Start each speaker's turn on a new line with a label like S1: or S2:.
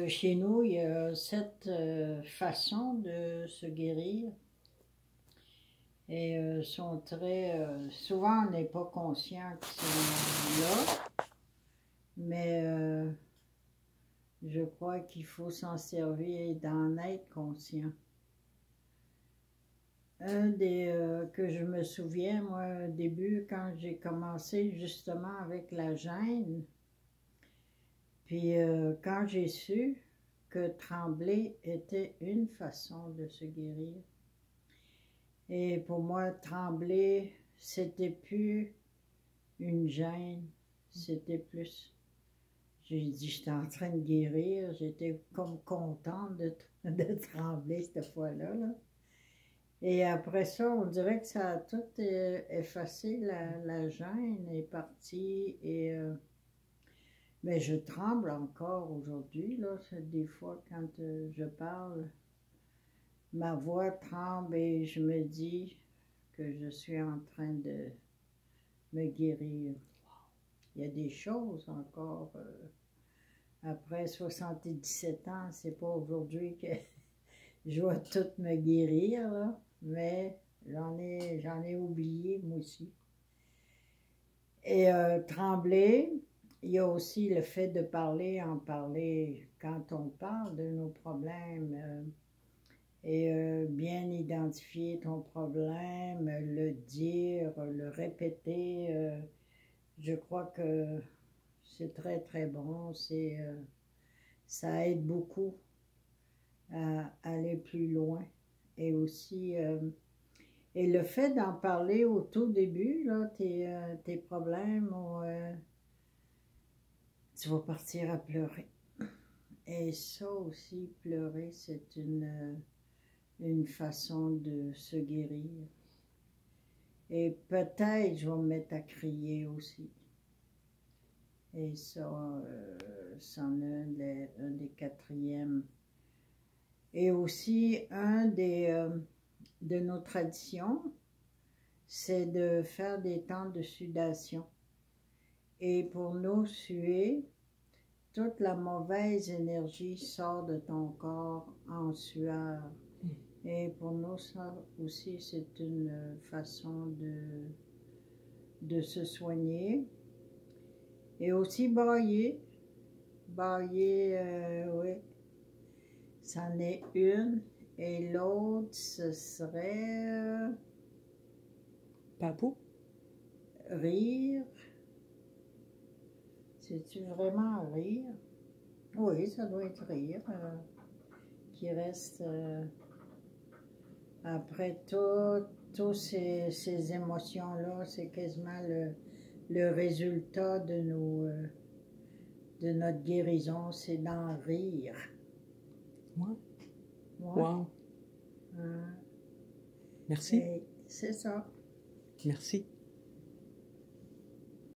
S1: chez nous, il y a cette façon de se guérir. Et sont très... souvent, on n'est pas conscient qu'ils sont là, mais je crois qu'il faut s'en servir et d'en être conscient. Un des que je me souviens, moi, au début, quand j'ai commencé justement avec la gêne, puis quand j'ai su que trembler était une façon de se guérir, et pour moi, trembler, c'était plus une gêne, c'était plus... J'ai dit, j'étais en train de guérir, j'étais comme contente de trembler cette fois-là. Là. Et après ça, on dirait que ça a tout effacé, la gêne est partie. Et, mais je tremble encore aujourd'hui, là. Des fois, quand je parle, ma voix tremble et je me dis que je suis en train de me guérir. Il y a des choses encore, après 77 ans, c'est pas aujourd'hui que je vais tout me guérir, là, mais j'en ai oublié, moi aussi. Et trembler, il y a aussi le fait de parler, en parler quand on parle de nos problèmes, et bien identifier ton problème, le dire, le répéter, je crois que c'est très très bon, ça aide beaucoup à aller plus loin. Et aussi, et le fait d'en parler au tout début, là, tes problèmes, tu vas partir à pleurer. Et ça aussi, pleurer, c'est une façon de se guérir. Et peut-être je vais me mettre à crier aussi. Et ça, c'en est un des quatrièmes. Et aussi, de nos traditions, c'est de faire des temps de sudation. Et pour nous, suer, toute la mauvaise énergie sort de ton corps en sueur. Et pour nous, ça aussi, c'est une façon de se soigner. Et aussi bailler. Bailler, oui. C'en est une. Et l'autre, ce serait...
S2: Papou?
S1: Rire. C'est-tu vraiment rire? Oui, ça doit être rire. Qui reste... après toutes ces émotions-là, c'est quasiment le résultat de notre guérison, c'est d'en rire.
S2: Ouais.
S1: Ouais.
S2: Wow. Merci.
S1: C'est ça.
S2: Merci.